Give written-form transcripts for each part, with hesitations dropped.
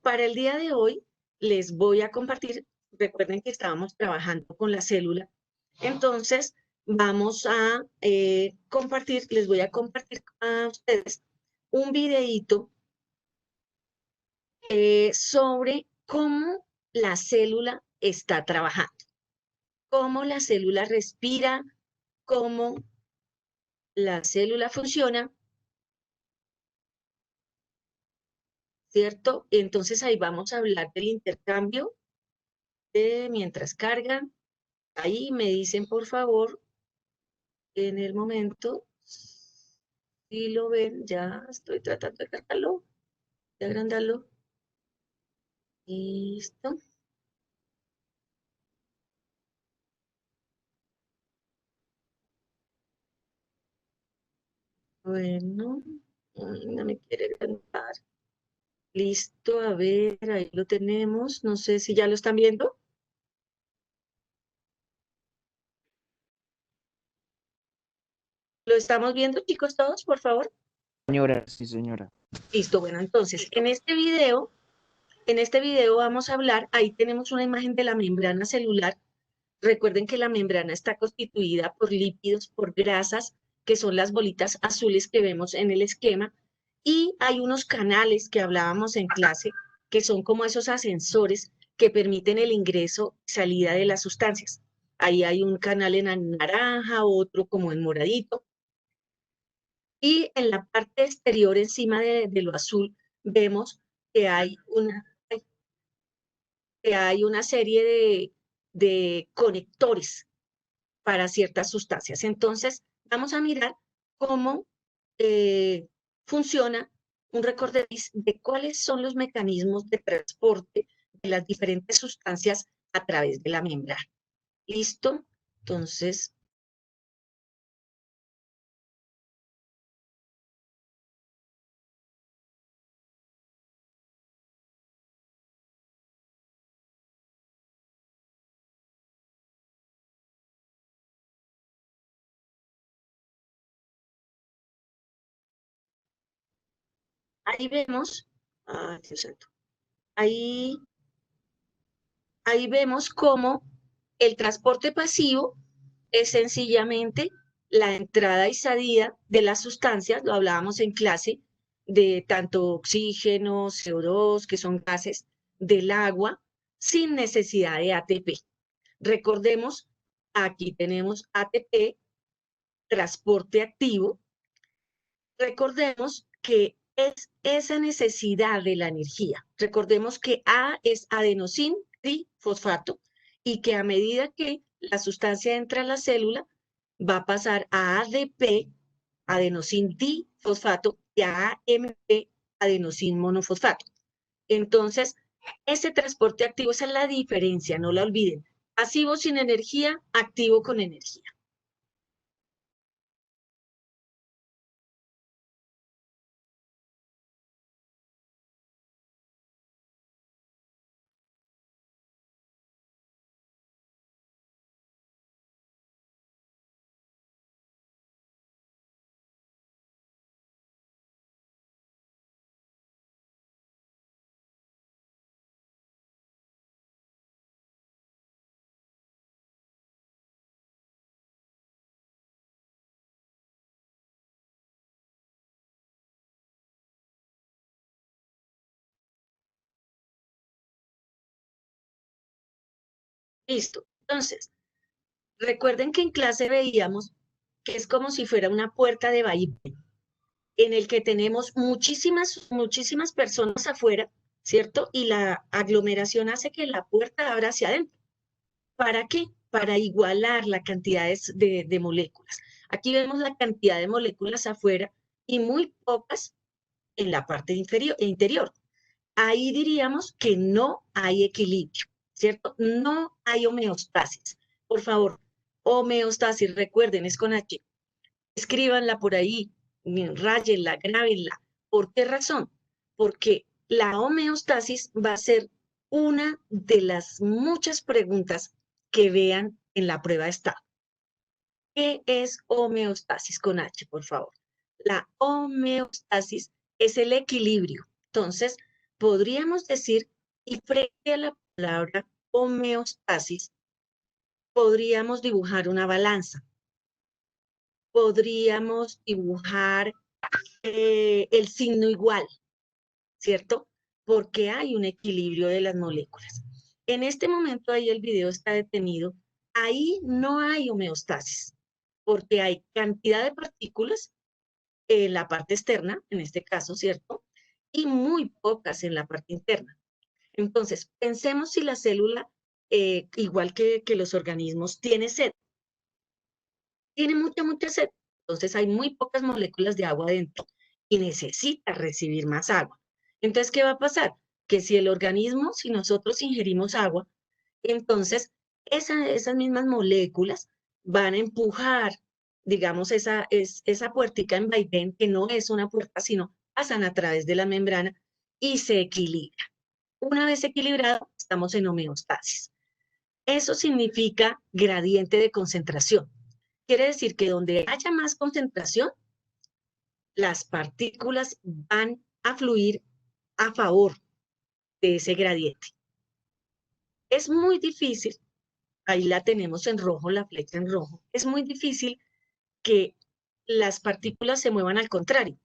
Para el día de hoy les voy a compartir, recuerden que estábamos trabajando con la célula, entonces vamos a compartir, les voy a compartir a ustedes un videíto sobre cómo la célula está trabajando, cómo la célula respira, cómo la célula funciona, ¿cierto? Entonces ahí vamos a hablar del intercambio mientras cargan. Ahí me dicen, por favor, en el momento, si lo ven, ya estoy tratando de cargarlo, de agrandarlo. Listo. Bueno, no me quiere agrandar. Listo, a ver, ahí lo tenemos. No sé si ya lo están viendo. ¿Lo estamos viendo, chicos, todos, por favor? Señora, sí, señora. Listo, bueno, entonces, en este video vamos a hablar, ahí tenemos una imagen de la membrana celular. Recuerden que la membrana está constituida por lípidos, por grasas, que son las bolitas azules que vemos en el esquema, y hay unos canales que hablábamos en clase, que son como esos ascensores que permiten el ingreso y salida de las sustancias. Ahí hay un canal en naranja, otro como en moradito, y en la parte exterior, encima de lo azul, vemos que hay una serie de conectores para ciertas sustancias. Entonces, vamos a mirar cómo eh, funciona un recorderis de cuáles son los mecanismos de transporte de las diferentes sustancias a través de la membrana. ¿Listo? Entonces, ahí vemos, ay, Dios santo, ahí, ahí vemos cómo el transporte pasivo es sencillamente la entrada y salida de las sustancias, lo hablábamos en clase, de tanto oxígeno, CO2, que son gases, del agua, sin necesidad de ATP. Recordemos, aquí tenemos ATP, transporte activo. Recordemos que es esa necesidad de la energía. Recordemos que A es adenosin trifosfato y que a medida que la sustancia entra a la célula, va a pasar a ADP, adenosin difosfato, y a AMP, adenosin monofosfato. Entonces, ese transporte activo, esa es la diferencia, no la olviden. Pasivo sin energía, activo con energía. Listo. Entonces, recuerden que en clase veíamos que es como si fuera una puerta de vaivén, en el que tenemos muchísimas personas afuera, ¿cierto? Y la aglomeración hace que la puerta abra hacia adentro. ¿Para qué? Para igualar la cantidad de moléculas. Aquí vemos la cantidad de moléculas afuera y muy pocas en la parte interior. Ahí diríamos que no hay equilibrio, ¿cierto? No hay homeostasis. Por favor, homeostasis, recuerden, es con H. Escríbanla por ahí, ráyenla, grábenla. ¿Por qué razón? Porque la homeostasis va a ser una de las muchas preguntas que vean en la prueba de estado. ¿Qué es homeostasis con H, por favor? La homeostasis es el equilibrio. Entonces, podríamos decir, y frente a la palabra homeostasis, podríamos dibujar una balanza, podríamos dibujar el signo igual, ¿cierto? Porque hay un equilibrio de las moléculas. En este momento ahí el video está detenido, ahí no hay homeostasis, porque hay cantidad de partículas en la parte externa, en este caso, ¿cierto? Y muy pocas en la parte interna. Entonces, pensemos si la célula, igual que los organismos, tiene sed. Tiene mucha sed. Entonces, hay muy pocas moléculas de agua dentro y necesita recibir más agua. Entonces, ¿qué va a pasar? Que si el organismo, si nosotros ingerimos agua, entonces esas mismas moléculas van a empujar, digamos, esa puertica en vaivén, que no es una puerta, sino pasan a través de la membrana y se equilibra. Una vez equilibrado, estamos en homeostasis. Eso significa gradiente de concentración. Quiere decir que donde haya más concentración, las partículas van a fluir a favor de ese gradiente. Es muy difícil, ahí la tenemos en rojo, la flecha en rojo, es muy difícil que las partículas se muevan al contrario.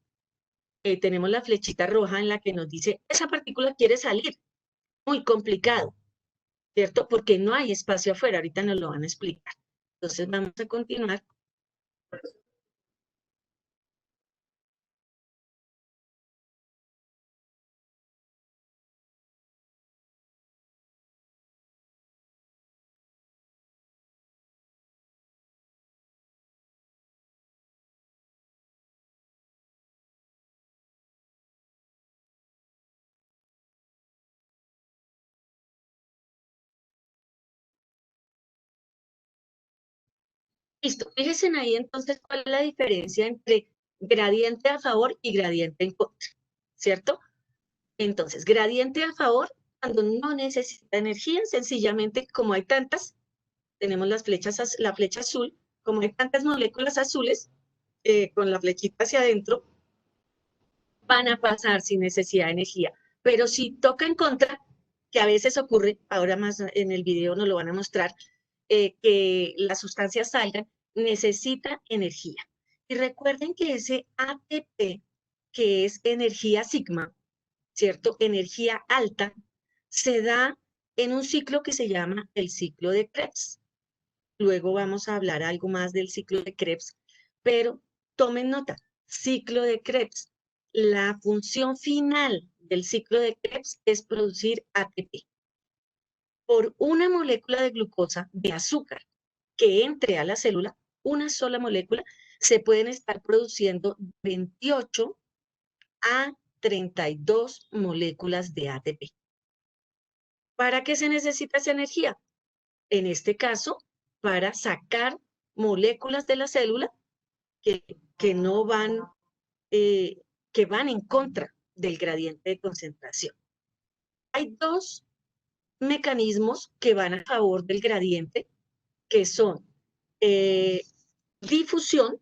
Tenemos la flechita roja en la que nos dice, esa partícula quiere salir. Muy complicado, ¿cierto? Porque no hay espacio afuera, ahorita nos lo van a explicar. Entonces vamos a continuar. Listo, fíjense ahí entonces cuál es la diferencia entre gradiente a favor y gradiente en contra, ¿cierto? Entonces, gradiente a favor, cuando no necesita energía, sencillamente como hay tantas, tenemos las flechas, la flecha azul, como hay tantas moléculas azules, con la flechita hacia adentro, van a pasar sin necesidad de energía. Pero si toca en contra, que a veces ocurre, ahora más en el video nos lo van a mostrar, que las sustancias salgan, necesita energía. Y recuerden que ese ATP, que es energía sigma, ¿cierto? Energía alta, se da en un ciclo que se llama el ciclo de Krebs. Luego vamos a hablar algo más del ciclo de Krebs, pero tomen nota, ciclo de Krebs. La función final del ciclo de Krebs es producir ATP. Por una molécula de glucosa, de azúcar, que entre a la célula, una sola molécula, se pueden estar produciendo 28 a 32 moléculas de ATP. ¿Para qué se necesita esa energía? En este caso, para sacar moléculas de la célula que, que no van, que van en contra del gradiente de concentración. Hay dos mecanismos que van a favor del gradiente, que son difusión,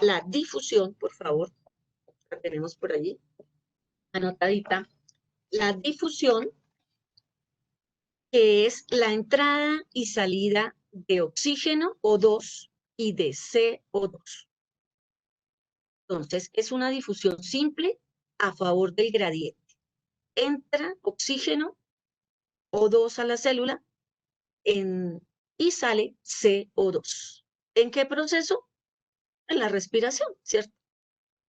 la difusión, por favor, la tenemos por allí, anotadita, la difusión, que es la entrada y salida de oxígeno O2 y de CO2. Entonces, es una difusión simple a favor del gradiente. Entra oxígeno O2 a la célula y sale CO2. ¿En qué proceso? En la respiración, ¿cierto?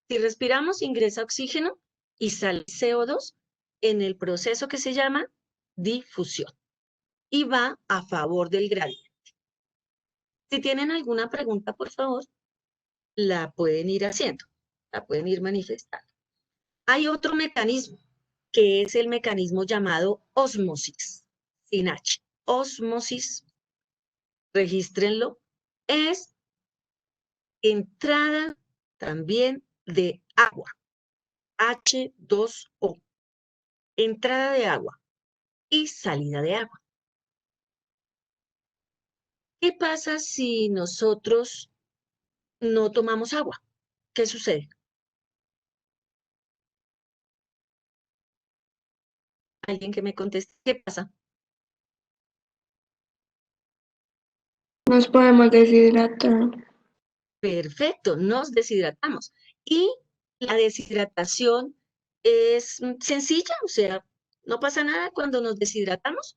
Si respiramos, ingresa oxígeno y sale CO2 en el proceso que se llama difusión y va a favor del gradiente. Si tienen alguna pregunta, por favor, la pueden ir haciendo, la pueden ir manifestando. Hay otro mecanismo, que es el mecanismo llamado ósmosis, sin H. Ósmosis, regístrenlo, es entrada también de agua, H2O, entrada de agua y salida de agua. ¿Qué pasa si nosotros no tomamos agua? ¿Qué sucede? Alguien que me conteste, ¿qué pasa? Nos podemos deshidratar. Perfecto, nos deshidratamos. Y la deshidratación es sencilla, o sea, no pasa nada cuando nos deshidratamos.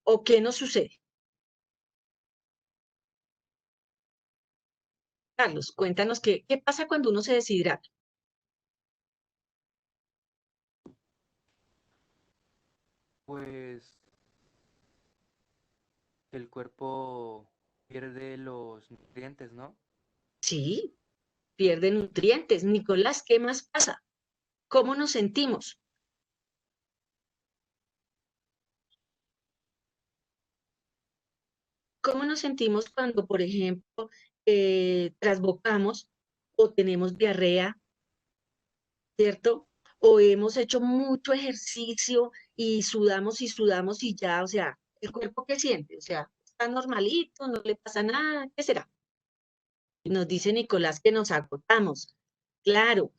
¿O qué nos sucede? Carlos, cuéntanos qué pasa cuando uno se deshidrata. Pues el cuerpo pierde los nutrientes, ¿no? Sí, pierde nutrientes. Nicolás, ¿qué más pasa? ¿Cómo nos sentimos? ¿Cómo nos sentimos cuando, por ejemplo, trasbocamos o tenemos diarrea, ¿cierto? O hemos hecho mucho ejercicio y sudamos y ya, o sea, ¿el cuerpo qué siente? O sea, está normalito, no le pasa nada, ¿qué será? Nos dice Nicolás que nos agotamos. Claro,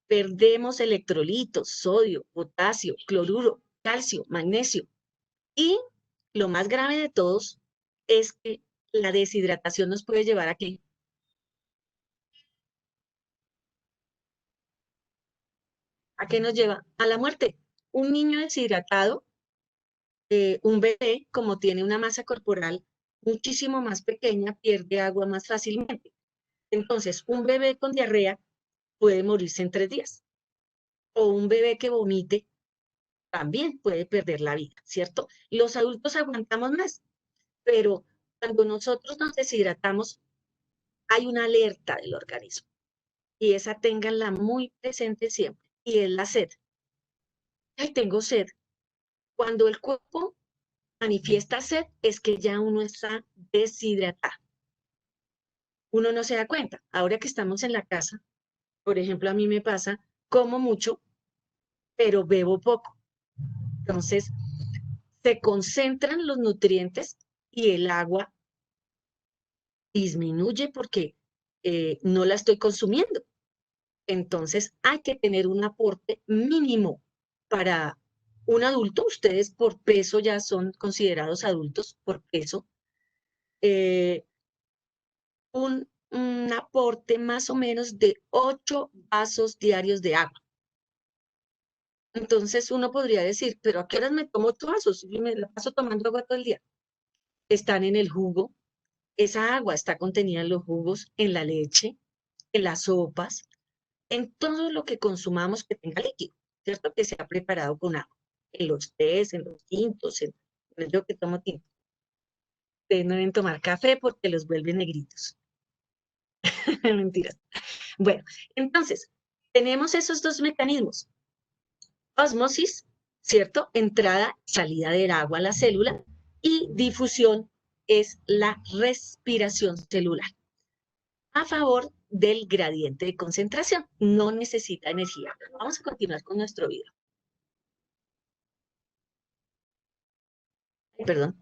perdemos electrolitos, sodio, potasio, cloruro, calcio, magnesio. Y lo más grave de todos es que la deshidratación nos puede llevar a qué? ¿A qué nos lleva? A la muerte. Un niño deshidratado, un bebé, como tiene una masa corporal muchísimo más pequeña, pierde agua más fácilmente. Entonces, un bebé con diarrea puede morirse en 3 días. O un bebé que vomite también puede perder la vida, ¿cierto? Los adultos aguantamos más, pero cuando nosotros nos deshidratamos, hay una alerta del organismo y esa ténganla muy presente siempre y es la sed. Ay, tengo sed. Cuando el cuerpo manifiesta sed es que ya uno está deshidratado. Uno no se da cuenta. Ahora que estamos en la casa, por ejemplo, a mí me pasa, como mucho, pero bebo poco. Entonces, se concentran los nutrientes y el agua disminuye porque no la estoy consumiendo. Entonces hay que tener un aporte mínimo para un adulto. Ustedes por peso ya son considerados adultos por peso. eh, un aporte más o menos de 8 vasos diarios de agua. Entonces uno podría decir, pero ¿a qué horas me tomo 8 vasos? Y me la paso tomando agua todo el día. Están en el jugo. Esa agua está contenida en los jugos, en la leche, en las sopas, en todo lo que consumamos que tenga líquido, ¿cierto? Que sea preparado con agua. En los tés, en los tintos, en yo que tomo tinto. Ustedes no deben tomar café porque los vuelve negritos. Mentiras. Bueno, entonces, tenemos esos dos mecanismos. Osmosis, ¿cierto? Entrada, salida del agua a la célula y difusión es la respiración celular a favor del gradiente de concentración. No necesita energía. Vamos a continuar con nuestro video. Perdón.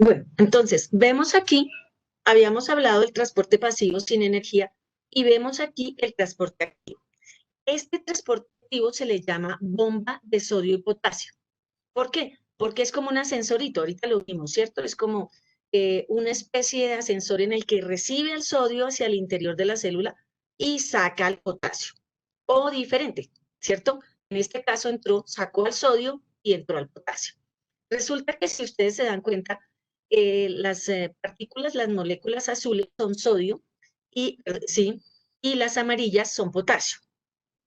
Bueno, entonces, vemos aquí, habíamos hablado del transporte pasivo sin energía y vemos aquí el transporte activo. Este transporte activo se le llama bomba de sodio y potasio. ¿Por qué? Porque es como un ascensorito, ahorita lo vimos, ¿cierto? Es como una especie de ascensor en el que recibe el sodio hacia el interior de la célula y saca el potasio. O diferente, ¿cierto? En este caso sacó al sodio y entró al potasio. Resulta que si ustedes se dan cuenta, las partículas, las moléculas azules son sodio sí, y las amarillas son potasio,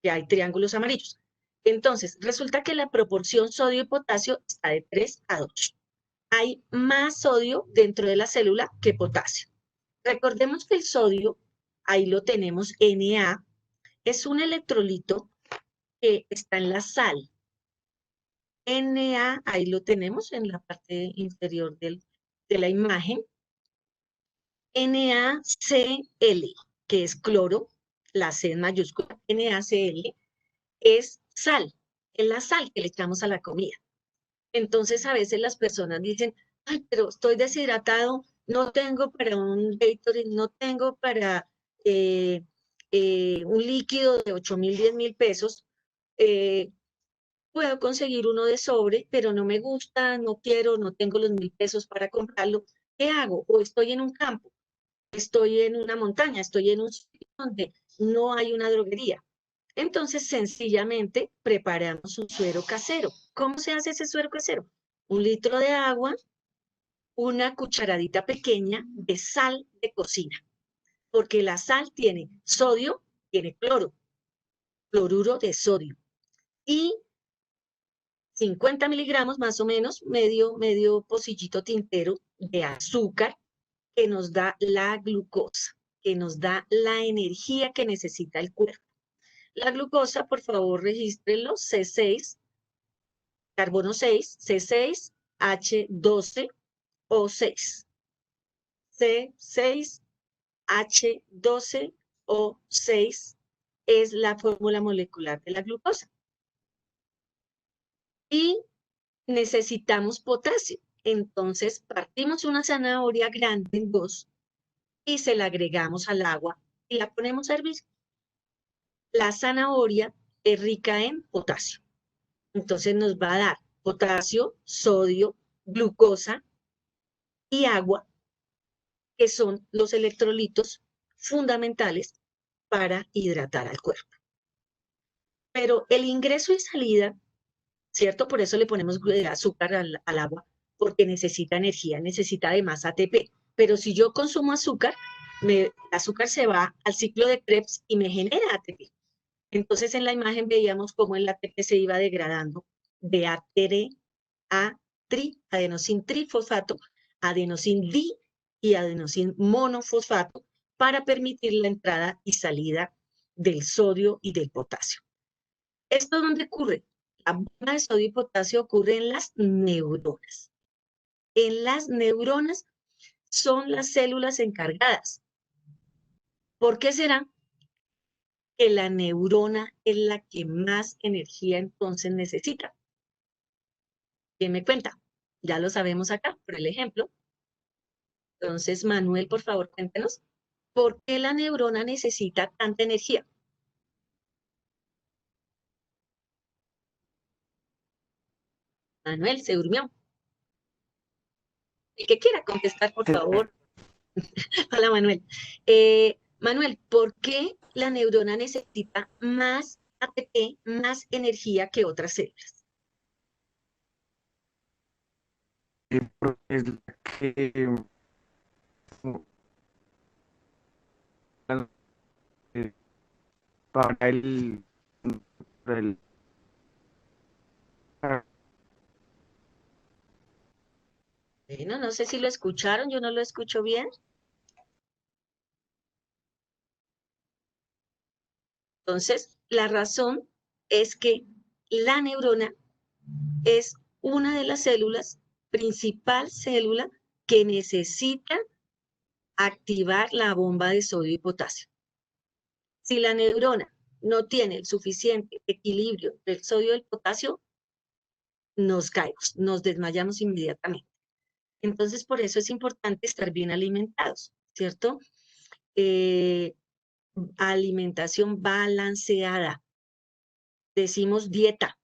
que hay triángulos amarillos. Entonces, resulta que la proporción sodio y potasio está de 3 a 2. Hay más sodio dentro de la célula que potasio. Recordemos que el sodio, ahí lo tenemos, Na, es un electrolito que está en la sal. Na, ahí lo tenemos en la parte inferior de la imagen. NaCl, que es cloro, la C en mayúscula, NaCl, es sal, es la sal que le echamos a la comida. Entonces a veces las personas dicen, ay, pero estoy deshidratado, no tengo para un Gatorade, no tengo para un líquido de 8.000, 10.000 pesos, puedo conseguir uno de sobre, pero no me gusta, no quiero, no tengo los 1.000 pesos para comprarlo. ¿Qué hago? O estoy en un campo, estoy en una montaña, estoy en un sitio donde no hay una droguería. Entonces, sencillamente preparamos un suero casero. ¿Cómo se hace ese suero casero? 1 litro de agua, una cucharadita pequeña de sal de cocina, porque la sal tiene sodio, tiene cloro, cloruro de sodio, y 50 miligramos más o menos, medio pocillito tintero de azúcar que nos da la glucosa, que nos da la energía que necesita el cuerpo. La glucosa, por favor, regístrenlo, C6, carbono 6, C6, H12O6. C6, H12O6 es la fórmula molecular de la glucosa. Y necesitamos potasio. Entonces, partimos una zanahoria grande en dos y se la agregamos al agua y la ponemos a hervir. La zanahoria es rica en potasio. Entonces nos va a dar potasio, sodio, glucosa y agua, que son los electrolitos fundamentales para hidratar al cuerpo. Pero el ingreso y salida, ¿cierto? Por eso le ponemos azúcar al agua, porque necesita energía, necesita además ATP. Pero si yo consumo azúcar, el azúcar se va al ciclo de Krebs y me genera ATP. Entonces en la imagen veíamos cómo el ATP se iba degradando de ATR a adenosin trifosfato, adenosin di y adenosin monofosfato para permitir la entrada y salida del sodio y del potasio. ¿Esto dónde ocurre? La bomba de sodio y potasio ocurre en las neuronas. En las neuronas son las células encargadas. ¿Por qué será? Que la neurona es la que más energía entonces necesita. ¿Quién me cuenta? Ya lo sabemos acá, por el ejemplo. Entonces, Manuel, por favor, cuéntenos, ¿por qué la neurona necesita tanta energía? Manuel, se durmió. El que quiera contestar, por favor. Hola, Manuel. Manuel, ¿por qué la neurona necesita más ATP, más energía que otras células? Porque es la que eh, para el Bueno, no sé si lo escucharon, yo no lo escucho bien. Entonces, la razón es que la neurona es una de las células, principal célula, que necesita activar la bomba de sodio y potasio. Si la neurona no tiene el suficiente equilibrio del sodio y del potasio, nos caemos, nos desmayamos inmediatamente. Entonces, por eso es importante estar bien alimentados, ¿cierto? Alimentación balanceada. Decimos dieta.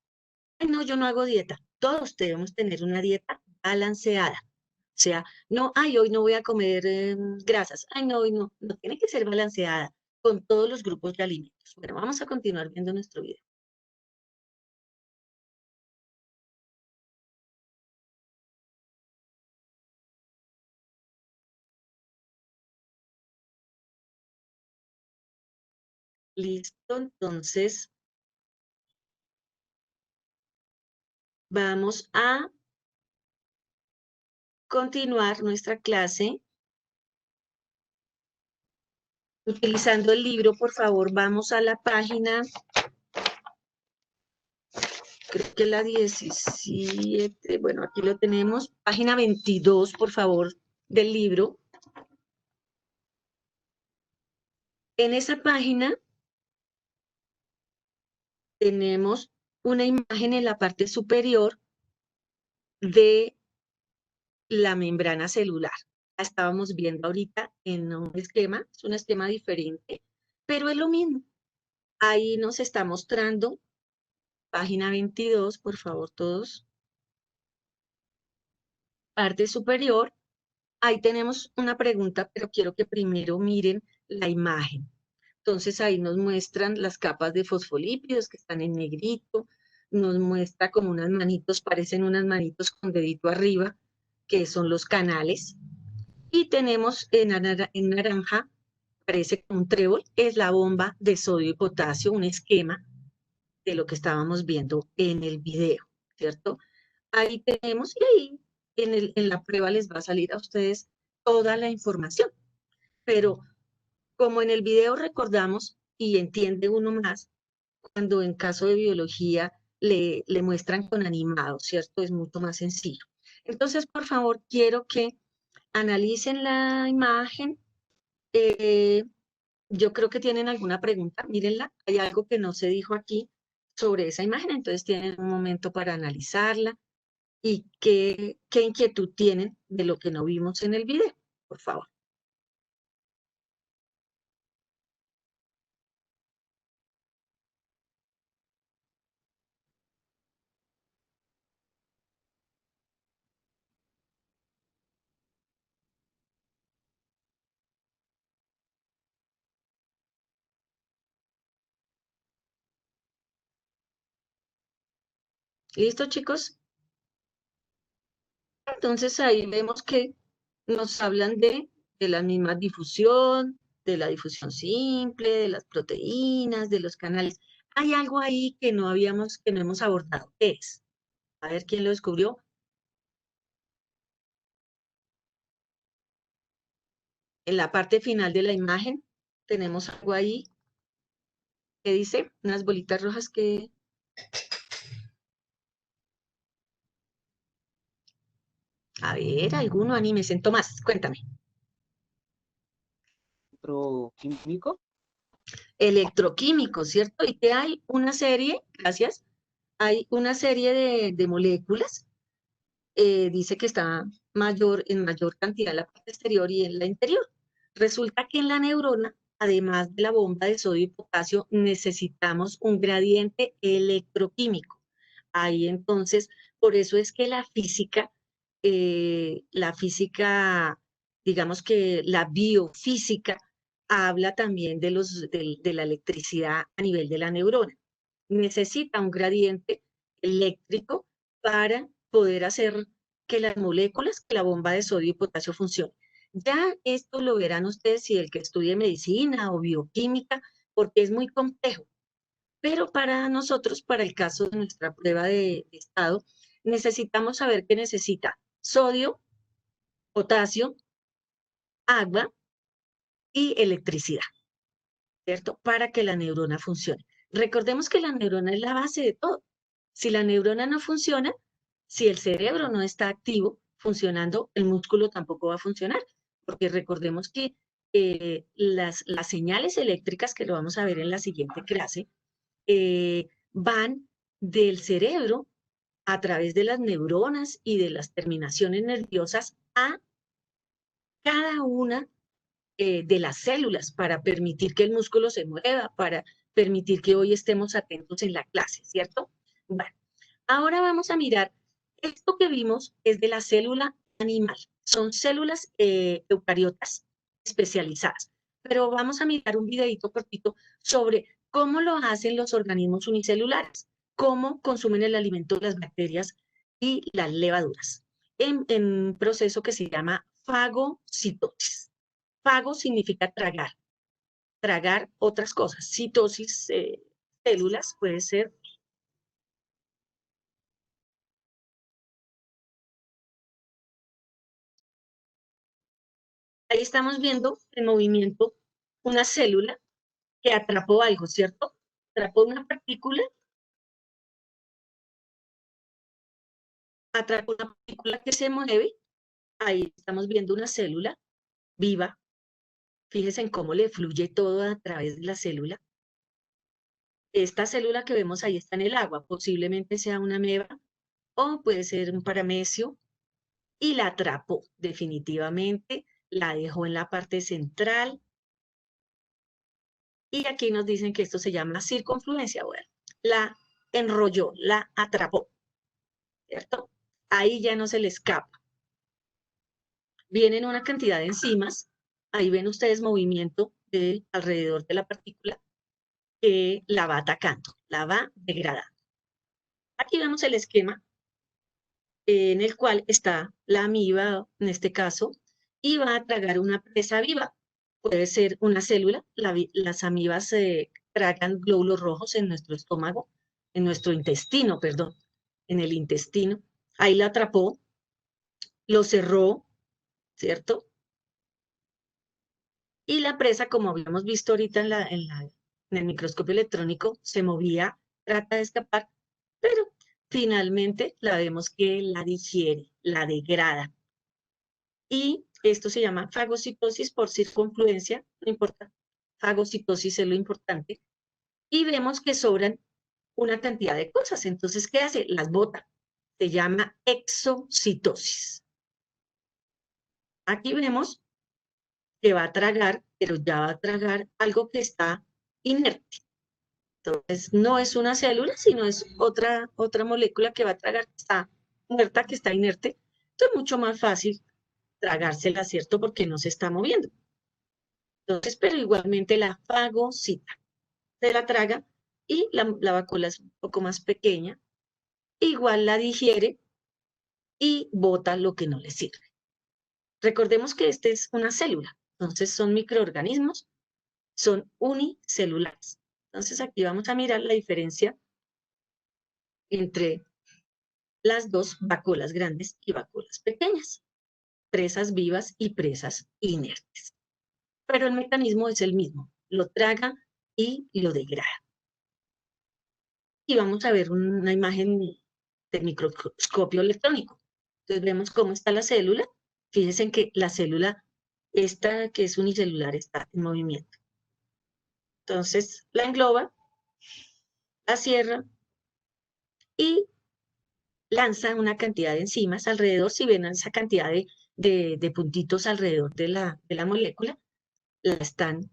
Ay, no, yo no hago dieta. Todos debemos tener una dieta balanceada. O sea, no, ay, hoy no voy a comer grasas. Ay, no, hoy no. No tiene que ser balanceada con todos los grupos de alimentos. Bueno, vamos a continuar viendo nuestro video. Listo, entonces vamos a continuar nuestra clase utilizando el libro. Por favor, vamos a la página, creo que la 17, bueno, aquí lo tenemos, página 22, por favor, del libro. En esa página tenemos una imagen en la parte superior de la membrana celular. La estábamos viendo ahorita en un esquema, es un esquema diferente, pero es lo mismo. Ahí nos está mostrando, página 22, por favor, todos. Parte superior, ahí tenemos una pregunta, pero quiero que primero miren la imagen. Entonces ahí nos muestran las capas de fosfolípidos que están en negrito, nos muestra como unas manitos, parecen unas manitos con dedito arriba, que son los canales. Y tenemos en naranja, parece como un trébol, es la bomba de sodio y potasio, un esquema de lo que estábamos viendo en el video, ¿cierto? Ahí tenemos, y ahí en la prueba les va a salir a ustedes toda la información. Pero como en el video recordamos y entiende uno más, cuando en caso de biología le muestran con animados, ¿cierto? Es mucho más sencillo. Entonces, por favor, quiero que analicen la imagen. Eh, yo creo que tienen alguna pregunta, mírenla. Hay algo que no se dijo aquí sobre esa imagen, entonces tienen un momento para analizarla y qué inquietud tienen de lo que no vimos en el video, por favor. ¿Listo, chicos? Entonces ahí vemos que nos hablan de la misma difusión, de la difusión simple, de las proteínas, de los canales. Hay algo ahí que que no hemos abordado. ¿Qué es? A ver quién lo descubrió. En la parte final de la imagen tenemos algo ahí que dice, unas bolitas rojas que... A ver, alguno, anímese. Tomás, cuéntame. ¿Electroquímico? Electroquímico, ¿cierto? Y que hay una serie, gracias, hay una serie de moléculas, dice que está en mayor cantidad en la parte exterior y en la interior. Resulta que en la neurona, además de la bomba de sodio y potasio, necesitamos un gradiente electroquímico. Ahí entonces, por eso es que la física, digamos que la biofísica, habla también de la electricidad a nivel de la neurona. Necesita un gradiente eléctrico para poder hacer que las moléculas, que la bomba de sodio y potasio funcione. Ya esto lo verán ustedes si el que estudie medicina o bioquímica, porque es muy complejo. Pero para nosotros, para el caso de nuestra prueba de estado, necesitamos saber que necesita sodio, potasio, agua y electricidad, ¿cierto? Para que la neurona funcione. Recordemos que la neurona es la base de todo. Si la neurona no funciona, si el cerebro no está activo, funcionando, el músculo tampoco va a funcionar, porque recordemos que las señales eléctricas, que lo vamos a ver en la siguiente clase, van del cerebro a través de las neuronas y de las terminaciones nerviosas a cada una de las células para permitir que el músculo se mueva, para permitir que hoy estemos atentos en la clase, ¿cierto? Bueno, ahora vamos a mirar, esto que vimos es de la célula animal, son células eucariotas especializadas, pero vamos a mirar un videito cortito sobre cómo lo hacen los organismos unicelulares, cómo consumen el alimento las bacterias y las levaduras, en un proceso que se llama fagocitosis. Fago significa tragar, tragar otras cosas. Citosis, células, puede ser. Ahí estamos viendo en movimiento una célula que atrapó algo, ¿cierto? Atrapó una partícula que se mueve. Ahí estamos viendo una célula viva. Fíjense en cómo le fluye todo a través de la célula. Esta célula que vemos ahí está en el agua, posiblemente sea una ameba o puede ser un paramecio, y la atrapó definitivamente, la dejó en la parte central, y aquí nos dicen que esto se llama circunfluencia. Bueno, la enrolló, la atrapó, ¿cierto? Ahí ya no se le escapa. Vienen una cantidad de enzimas, ahí ven ustedes movimiento alrededor de la partícula que la va atacando, la va degradando. Aquí vemos el esquema en el cual está la amiba, en este caso, y va a tragar una presa viva. Puede ser una célula, las amibas tragan glóbulos rojos en nuestro estómago, en nuestro intestino, perdón, en el intestino. Ahí la atrapó, lo cerró, ¿cierto? Y la presa, como habíamos visto ahorita en el microscopio electrónico, se movía, trata de escapar, pero finalmente la vemos que la digiere, la degrada. Y esto se llama fagocitosis por circunfluencia, no importa, fagocitosis es lo importante. Y vemos que sobran una cantidad de cosas. Entonces, ¿qué hace? Las bota. Se llama exocitosis. Aquí vemos que va a tragar, pero ya va a tragar algo que está inerte. Entonces, no es una célula, sino es otra molécula que va a tragar, que está muerta, que está inerte. Entonces, es mucho más fácil tragársela, ¿cierto? Porque no se está moviendo. Entonces, pero igualmente la fagocita, se la traga y la vacuola es un poco más pequeña, igual la digiere y bota lo que no le sirve. Recordemos que esta es una célula, entonces son microorganismos, son unicelulares. Entonces aquí vamos a mirar la diferencia entre las dos vacuolas grandes y vacuolas pequeñas, presas vivas y presas inertes. Pero el mecanismo es el mismo, lo traga y lo degrada. Y vamos a ver una imagen del microscopio electrónico. Entonces vemos cómo está la célula. Fíjense que la célula, esta que es unicelular, está en movimiento. Entonces la engloba, la cierra y lanza una cantidad de enzimas alrededor. Si ven esa cantidad de puntitos alrededor de la molécula, la están,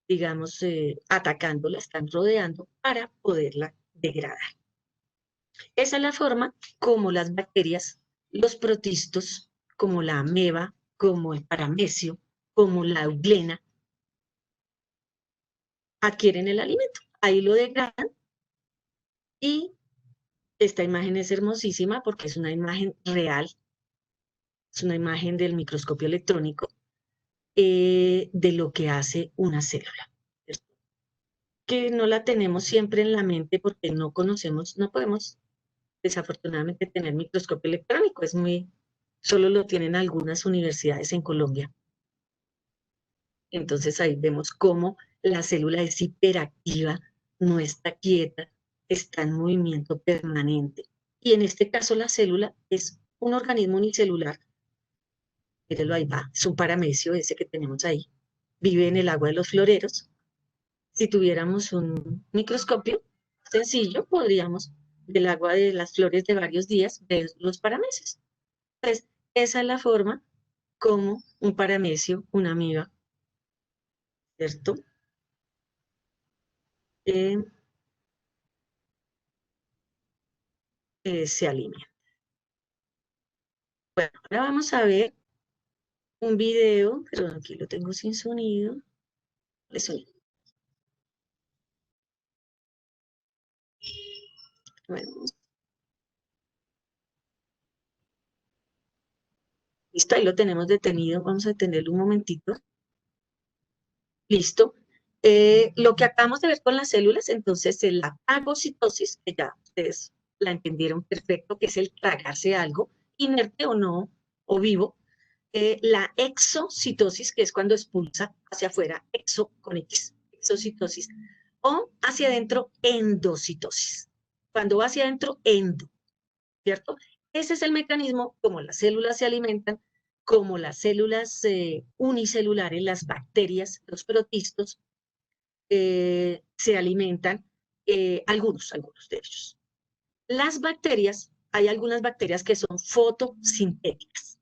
digamos, atacando, la están rodeando para poderla degradar. Esa es la forma como las bacterias, los protistos, como la ameba, como el paramecio, como la euglena, adquieren el alimento. Ahí lo degradan y esta imagen es hermosísima porque es una imagen real, es una imagen del microscopio electrónico de lo que hace una célula, ¿cierto? Que no la tenemos siempre en la mente porque no conocemos, no podemos desafortunadamente tener microscopio electrónico, es muy, solo lo tienen algunas universidades en Colombia. Entonces ahí vemos cómo la célula es hiperactiva, no está quieta, está en movimiento permanente. Y en este caso la célula es un organismo unicelular. Mírenlo, ahí va, es un paramecio ese que tenemos ahí. Vive en el agua de los floreros. Si tuviéramos un microscopio sencillo, podríamos, del agua de las flores de varios días, ver los paramecios. Entonces, esa es la forma como un paramecio, una amiba, ¿cierto? Eh, se alimenta. Bueno, ahora vamos a ver un video, pero aquí lo tengo sin sonido. De sonido. Bueno, listo, ahí lo tenemos detenido. Vamos a detenerlo un momentito. Listo. Lo que acabamos de ver con las células, entonces, es la fagocitosis, que ya ustedes la entendieron perfecto, que es el tragarse algo, inerte o no, o vivo. La exocitosis, que es cuando expulsa hacia afuera, exo con X, exocitosis, o hacia adentro, endocitosis. Cuando va hacia adentro, endo, ¿cierto? Ese es el mecanismo como las células se alimentan, como las células unicelulares, las bacterias, los protistos, se alimentan, algunos de ellos. Las bacterias, hay algunas bacterias que son fotosintéticas.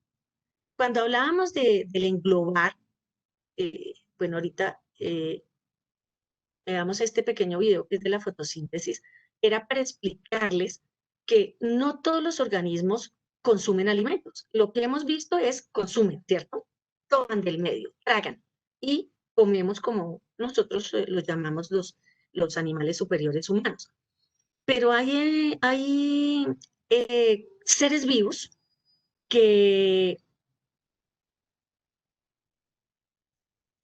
Cuando hablábamos del englobar, bueno, ahorita veamos este pequeño video que es de la fotosíntesis, era para explicarles que no todos los organismos consumen alimentos. Lo que hemos visto es consumen, ¿cierto? Toman del medio, tragan y comemos como nosotros los llamamos los animales superiores humanos. Pero hay seres vivos que,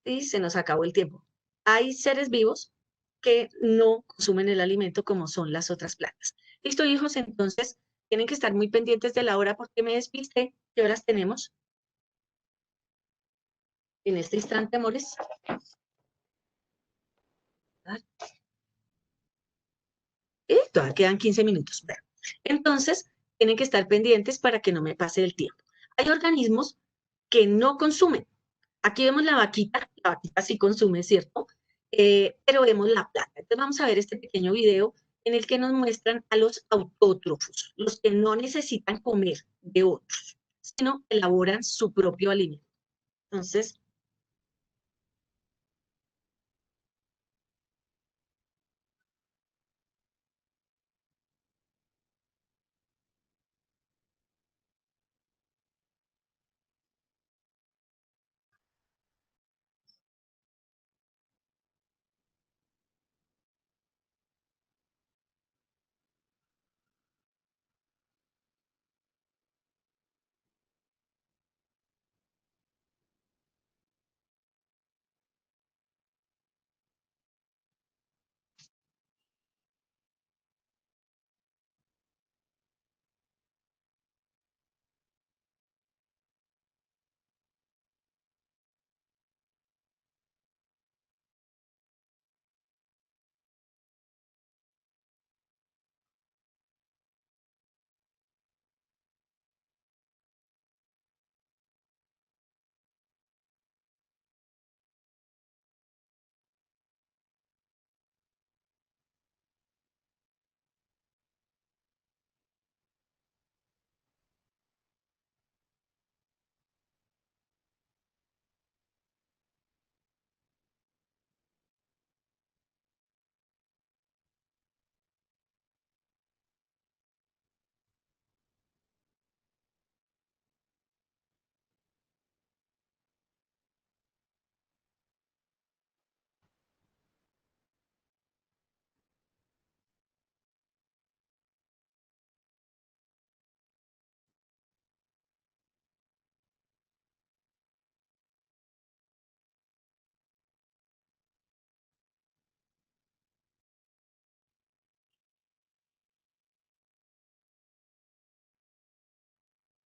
y se nos acabó el tiempo, hay seres vivos que no consumen el alimento como son las otras plantas. Listo, hijos, entonces tienen que estar muy pendientes de la hora porque me despiste. ¿Qué horas tenemos en este instante, amores? Todavía quedan 15 minutos. Bueno, entonces, tienen que estar pendientes para que no me pase el tiempo. Hay organismos que no consumen. Aquí vemos la vaquita sí consume, ¿cierto? Pero vemos la planta. Entonces vamos a ver este pequeño video en el que nos muestran a los autótrofos, los que no necesitan comer de otros, sino elaboran su propio alimento. Entonces,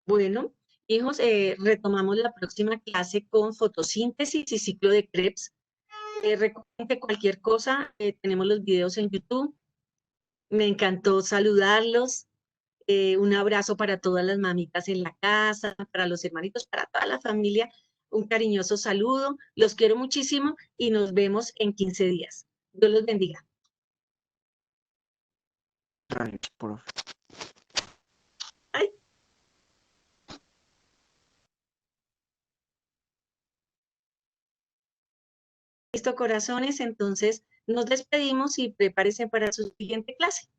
bueno, hijos, retomamos la próxima clase con fotosíntesis y ciclo de Krebs. Recuerden que cualquier cosa, tenemos los videos en YouTube. Me encantó saludarlos. Un abrazo para todas las mamitas en la casa, para los hermanitos, para toda la familia. Un cariñoso saludo. Los quiero muchísimo y nos vemos en 15 días. Dios los bendiga. Tranqui, profe. Ay. Listo, corazones, entonces nos despedimos y prepárense para su siguiente clase.